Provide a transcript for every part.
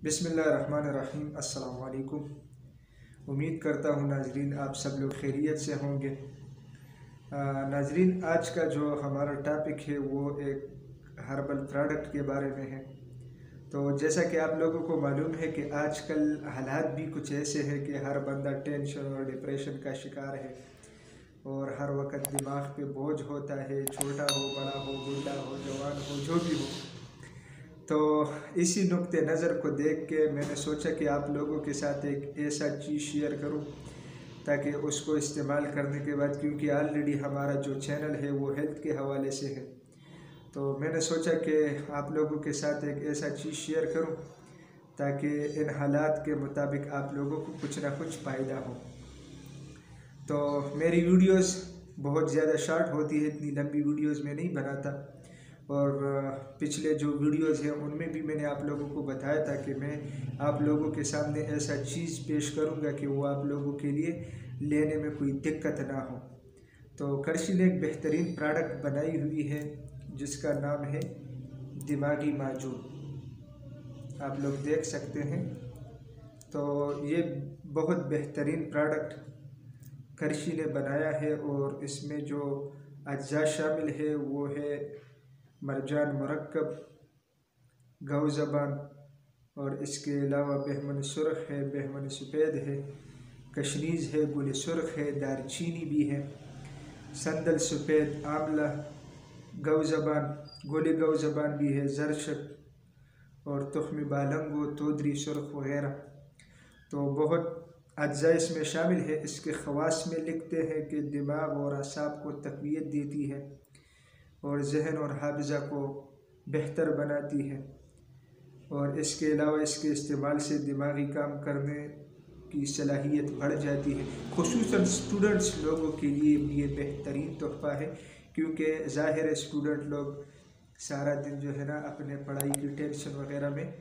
बिस्मिल्लाहिर्रहमानिर्रहीम। अस्सलाम वालेकुम। उम्मीद करता हूँ नाजरीन आप सब लोग खैरियत से होंगे। नाजरीन, आज का जो हमारा टॉपिक है वो एक हर्बल प्रोडक्ट के बारे में है। तो जैसा कि आप लोगों को मालूम है कि आजकल हालात भी कुछ ऐसे हैं कि हर बंदा टेंशन और डिप्रेशन का शिकार है और हर वक्त दिमाग पे बोझ होता है, छोटा हो, बड़ा हो, बूढ़ा हो, जवान हो, जो भी हो। तो इसी नुक्ते नज़र को देख के मैंने सोचा कि आप लोगों के साथ एक ऐसा चीज़ शेयर करूं ताकि उसको इस्तेमाल करने के बाद, क्योंकि ऑलरेडी हमारा जो चैनल है वो हेल्थ के हवाले से है, तो मैंने सोचा कि आप लोगों के साथ एक ऐसा चीज़ शेयर करूं ताकि इन हालात के मुताबिक आप लोगों को कुछ ना कुछ फ़ायदा हो। तो मेरी वीडियोस बहुत ज़्यादा शॉर्ट होती है, इतनी लंबी वीडियोस मैं नहीं बनाता। और पिछले जो वीडियोस हैं उनमें भी मैंने आप लोगों को बताया था कि मैं आप लोगों के सामने ऐसा चीज़ पेश करूंगा कि वो आप लोगों के लिए लेने में कोई दिक्कत ना हो। तो करशी ने एक बेहतरीन प्रोडक्ट बनाई हुई है जिसका नाम है दिमागी माजून, आप लोग देख सकते हैं। तो ये बहुत बेहतरीन प्रोडक्ट करशी ने बनाया है और इसमें जो अज्जा शामिल है वो है मरजान मुरक्कब, गौ ज़बान, और इसके अलावा बहमन सुर्ख है, बहमन सफ़ेद है, कशनीज़ है, गुल सुर्ख है, दारचीनी भी है, संदल सफ़ेद, आंवला, गौ ज़बान, गुल गौ ज़बान भी है, ज़रशक और तुख्म बालंगो, तोदरी सुर्ख वगैरह। तो बहुत अज्जा इसमें शामिल है। इसके ख़वास में लिखते हैं कि दिमाग और असाब को तक़वियत देती है और जहन और हाफ़िज़ा को बेहतर बनाती है, और इसके अलावा इसके इस्तेमाल से दिमागी काम करने की सलाहियत बढ़ जाती है। खुसूसन स्टूडेंट्स लोगों के लिए ये बेहतरीन तोहफ़ा है, क्योंकि ज़ाहिर है स्टूडेंट लोग सारा दिन जो है ना अपने पढ़ाई की टेंशन वगैरह में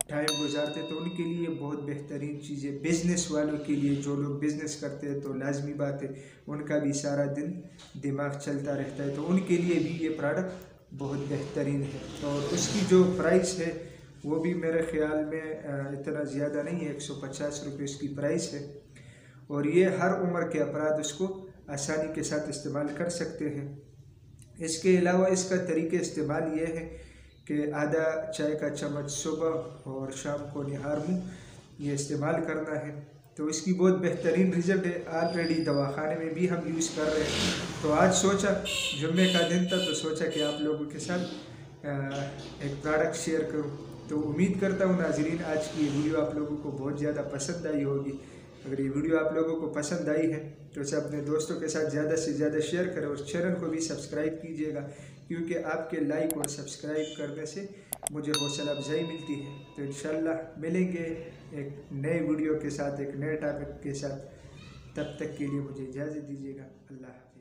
टाइम गुजारते, तो उनके लिए बहुत बेहतरीन चीज़ है। बिज़नेस वालों के लिए, जो लोग बिज़नेस करते हैं, तो लाजमी बात है उनका भी सारा दिन दिमाग चलता रहता है, तो उनके लिए भी ये प्रोडक्ट बहुत बेहतरीन है। तो उसकी जो प्राइस है वो भी मेरे ख़्याल में इतना ज़्यादा नहीं है, 150 रुपये इसकी प्राइस है, और ये हर उम्र के अफराद उसको आसानी के साथ इस्तेमाल कर सकते हैं। इसके अलावा इसका तरीके इस्तेमाल ये है कि आधा चाय का चम्मच सुबह और शाम को निहार मुँह ये इस्तेमाल करना है। तो इसकी बहुत बेहतरीन रिज़ल्ट है। ऑलरेडी दवाखाने में भी हम यूज़ कर रहे हैं। तो आज सोचा, जुम्मे का दिन था, तो सोचा कि आप लोगों के साथ एक प्रोडक्ट शेयर करूं। तो उम्मीद करता हूं नाज़रीन आज की ये वीडियो आप लोगों को बहुत ज़्यादा पसंद आई होगी। अगर ये वीडियो आप लोगों को पसंद आई है तो इसे अपने दोस्तों के साथ ज़्यादा से ज़्यादा शेयर करें और चैनल को भी सब्सक्राइब कीजिएगा, क्योंकि आपके लाइक और सब्सक्राइब करने से मुझे हौसला अफजाई मिलती है। तो इंशाल्लाह मिलेंगे एक नए वीडियो के साथ, एक नए टॉपिक के साथ। तब तक के लिए मुझे इजाज़त दीजिएगा। अल्लाह।